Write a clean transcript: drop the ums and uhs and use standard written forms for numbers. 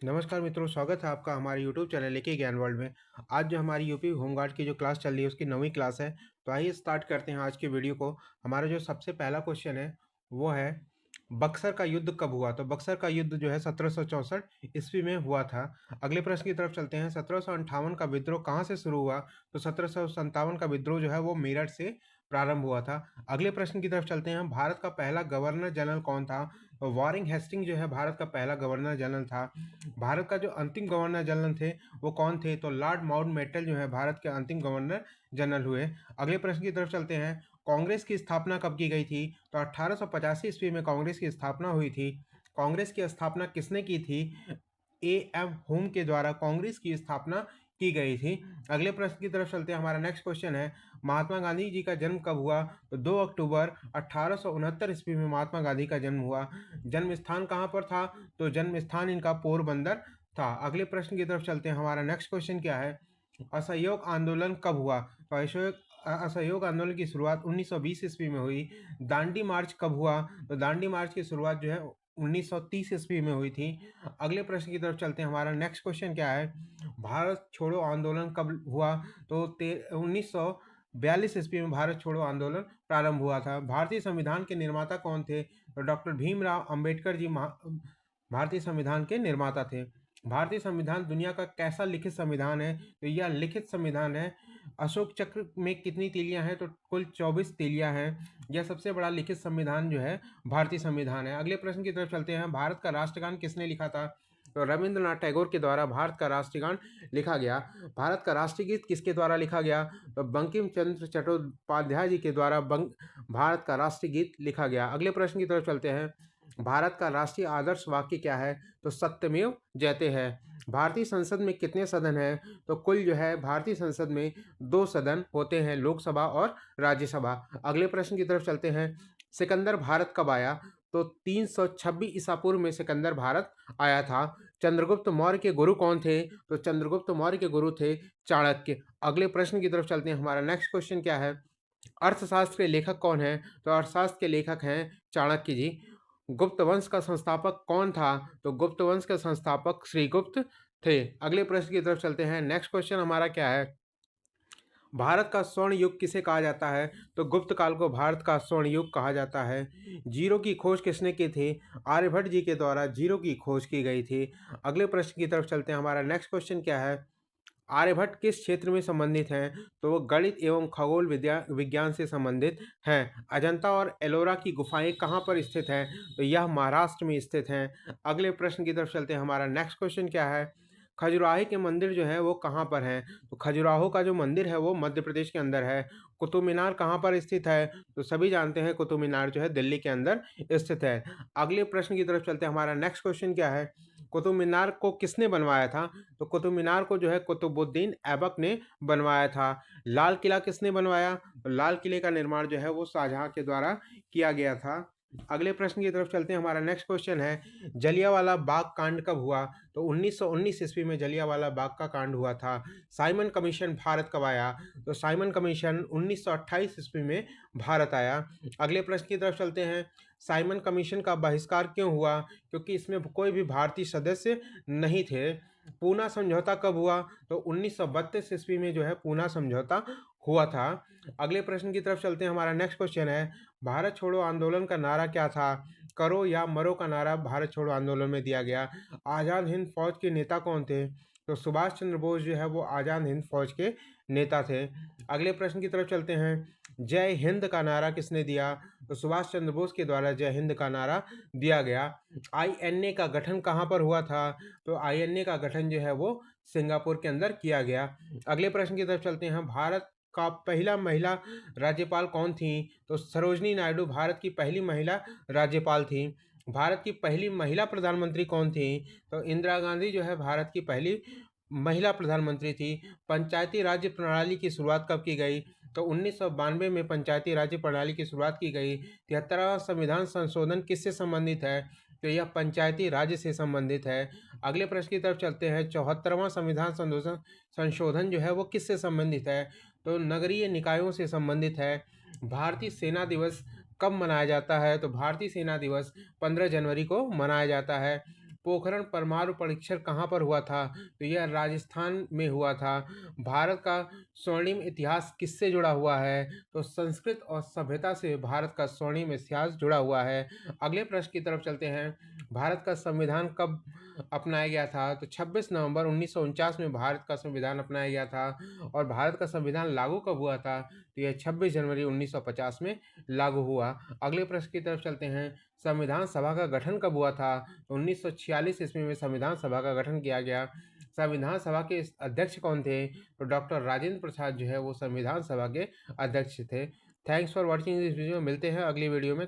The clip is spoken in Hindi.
नमस्कार मित्रों, स्वागत है आपका हमारे यूट्यूब चैनल लेके ज्ञान वर्ल्ड में। आज जो हमारी यूपी होमगार्ड की जो क्लास चल रही है उसकी 9वीं क्लास है। तो आइए स्टार्ट करते हैं आज की वीडियो को। हमारा जो सबसे पहला क्वेश्चन है वो है बक्सर का युद्ध कब हुआ। तो बक्सर का युद्ध जो है 1764 ईस्वी में हुआ था। अगले प्रश्न की तरफ चलते हैं। 1758 का विद्रोह कहाँ से शुरू हुआ। तो 1757 का विद्रोह जो है वो मेरठ से प्रारंभ हुआ था। अगले प्रश्न की तरफ चलते हैं। भारत का पहला गवर्नर जनरल कौन था। तो वॉरेन हेस्टिंग जो है भारत का पहला गवर्नर जनरल था। भारत का जो अंतिम गवर्नर जनरल थे वो कौन थे। तो लॉर्ड माउंटबेटन जो है भारत के अंतिम गवर्नर जनरल हुए। अगले प्रश्न की तरफ चलते हैं। कांग्रेस की स्थापना कब की गई थी। तो 1885 ईस्वी में कांग्रेस की स्थापना हुई थी। कांग्रेस की स्थापना किसने की थी। ए एम होम के द्वारा कांग्रेस की स्थापना की गई थी। अगले प्रश्न की तरफ चलते हैं। हमारा नेक्स्ट क्वेश्चन है महात्मा गांधी जी का जन्म कब हुआ। तो 2 अक्टूबर 1869 ईस्वी में महात्मा गांधी का जन्म हुआ। जन्म स्थान कहाँ पर था। तो जन्म स्थान इनका पोरबंदर था। अगले प्रश्न की तरफ चलते हैं। हमारा नेक्स्ट क्वेश्चन क्या है। असहयोग आंदोलन कब हुआ। तो असहयोग आंदोलन की शुरुआत 1920 ईस्वी में हुई। दांडी मार्च कब हुआ। तो दांडी मार्च की शुरुआत जो है 1930 ईस्वी में हुई थी। अगले प्रश्न की तरफ चलते हैं। हमारा नेक्स्ट क्वेश्चन क्या है। भारत छोड़ो आंदोलन कब हुआ। तो 1942 ईस्वी में भारत छोड़ो आंदोलन प्रारंभ हुआ था। भारतीय संविधान के निर्माता कौन थे। तो डॉक्टर भीमराव अंबेडकर जी भारतीय संविधान के निर्माता थे। भारतीय संविधान दुनिया का कैसा लिखित संविधान है। तो यह लिखित संविधान है। अशोक चक्र में कितनी तीलियां हैं। तो कुल 24 तीलियां हैं। यह सबसे बड़ा लिखित संविधान जो है भारतीय संविधान है। अगले प्रश्न की तरफ चलते हैं। भारत का राष्ट्रगान किसने लिखा था। तो रविंद्रनाथ टैगोर के द्वारा भारत का राष्ट्रगान लिखा गया। भारत का राष्ट्रीय गीत किसके द्वारा लिखा गया। तो बंकिम चंद्र चट्टोपाध्याय जी के द्वारा भारत का राष्ट्रीय गीत लिखा गया। अगले प्रश्न की तरफ चलते हैं। भारत का राष्ट्रीय आदर्श वाक्य क्या है। तो सत्यमेव जयते है। भारतीय संसद में कितने सदन हैं। तो कुल जो है भारतीय संसद में 2 सदन होते हैं, लोकसभा और राज्यसभा। अगले प्रश्न की तरफ चलते हैं। सिकंदर भारत कब आया। तो 326 ईसा पूर्व में सिकंदर भारत आया था। चंद्रगुप्त मौर्य के गुरु कौन थे। तो चंद्रगुप्त मौर्य के गुरु थे चाणक्य। अगले प्रश्न की तरफ चलते हैं। हमारा नेक्स्ट क्वेश्चन क्या है। अर्थशास्त्र के लेखक कौन है। तो अर्थशास्त्र के लेखक हैं चाणक्य जी। गुप्त वंश का संस्थापक कौन था। तो गुप्त वंश का संस्थापक श्रीगुप्त थे। अगले प्रश्न की तरफ चलते हैं। नेक्स्ट क्वेश्चन हमारा क्या है। भारत का स्वर्ण युग किसे कहा जाता है। तो गुप्त काल को भारत का स्वर्ण युग कहा जाता है। जीरो की खोज किसने की थी। आर्यभट्ट जी के द्वारा जीरो की खोज की गई थी। अगले प्रश्न की तरफ चलते हैं। हमारा नेक्स्ट क्वेश्चन क्या है। आर्यभट्ट किस क्षेत्र में संबंधित हैं। तो वो गणित एवं खगोल विज्ञान से संबंधित हैं। अजंता और एलोरा की गुफाएं कहाँ पर स्थित हैं। तो यह महाराष्ट्र में स्थित हैं। अगले प्रश्न की तरफ चलते हैं। हमारा नेक्स्ट क्वेश्चन क्या है। खजुराहो के मंदिर जो है वो कहाँ पर हैं। तो खजुराहो का जो मंदिर है वो मध्य प्रदेश के अंदर है। कुतुब मीनार कहाँ पर स्थित है। तो सभी जानते हैं कुतुब मीनार जो है दिल्ली के अंदर स्थित है। अगले प्रश्न की तरफ चलते हैं। हमारा नेक्स्ट क्वेश्चन क्या है। कुतुब मीनार को किसने बनवाया था। तो कुतुब मीनार को जो है कुतुबुद्दीन ऐबक ने बनवाया था। लाल किला किसने बनवाया। तो लाल किले का निर्माण जो है वो शाहजहां के द्वारा किया गया था। अगले प्रश्न की तरफ चलते हैं। हमारा नेक्स्ट क्वेश्चन है जलियांवाला बाग कांड कब हुआ। तो 1919 ईस्वी में जलियांवाला बाग का कांड हुआ था। साइमन कमीशन भारत कब आया। तो साइमन कमीशन 1928 ईस्वी में भारत आया। अगले प्रश्न की तरफ चलते हैं। साइमन कमीशन का बहिष्कार क्यों हुआ। क्योंकि इसमें कोई भी भारतीय सदस्य नहीं थे। पूना समझौता कब हुआ। तो 1932 ईस्वी में जो है पूना समझौता हुआ था। अगले प्रश्न की तरफ चलते हैं। हमारा नेक्स्ट क्वेश्चन है भारत छोड़ो आंदोलन का नारा क्या था। करो या मरो का नारा भारत छोड़ो आंदोलन में दिया गया। आज़ाद हिंद फौज के नेता कौन थे। तो सुभाष चंद्र बोस जो है वो आज़ाद हिंद फौज के नेता थे। अगले प्रश्न की तरफ चलते हैं। जय हिंद का नारा किसने दिया। तो सुभाष चंद्र बोस के द्वारा जय हिंद का नारा दिया गया। आईएनए का गठन कहाँ पर हुआ था। तो आईएनए का गठन जो है वो सिंगापुर के अंदर किया गया। अगले प्रश्न की तरफ चलते हैं। भारत का पहला महिला राज्यपाल कौन थी। तो सरोजनी नायडू भारत की पहली महिला राज्यपाल थी। भारत की पहली महिला प्रधानमंत्री कौन थी। तो इंदिरा गांधी जो है भारत की पहली महिला प्रधानमंत्री थी। पंचायती राज्य प्रणाली की शुरुआत कब की गई। तो 1992 में पंचायती राज्य प्रणाली की शुरुआत की गई। 73वां संविधान संशोधन किससे संबंधित है। तो यह पंचायती राज्य से संबंधित है। अगले प्रश्न की तरफ चलते हैं। 74वां संविधान संशोधन जो है वो किससे संबंधित है। तो नगरीय निकायों से संबंधित है। भारतीय सेना दिवस कब मनाया जाता है। तो भारतीय सेना दिवस 15 जनवरी को मनाया जाता है। पोखरण परमाणु परीक्षण कहाँ पर हुआ था? तो यह राजस्थान में हुआ था। भारत का स्वर्णिम इतिहास किससे जुड़ा हुआ है? तो संस्कृत और सभ्यता से भारत का स्वर्णिम इतिहास जुड़ा हुआ है। अगले प्रश्न की तरफ चलते हैं। भारत का संविधान कब अपनाया गया था? तो 26 नवंबर 1949 में भारत का संविधान अपनाया गया था। और भारत का संविधान लागू कब हुआ था? तो यह 26 जनवरी 1950 में लागू हुआ। अगले प्रश्न की तरफ चलते हैं। संविधान सभा का गठन कब हुआ था? तो 1946 ईस्वी में संविधान सभा का गठन किया गया। संविधान सभा के अध्यक्ष कौन थे? तो डॉक्टर राजेंद्र प्रसाद जो है वो संविधान सभा के अध्यक्ष थे। Thanks for watching this video. मिलते हैं अगली वीडियो में।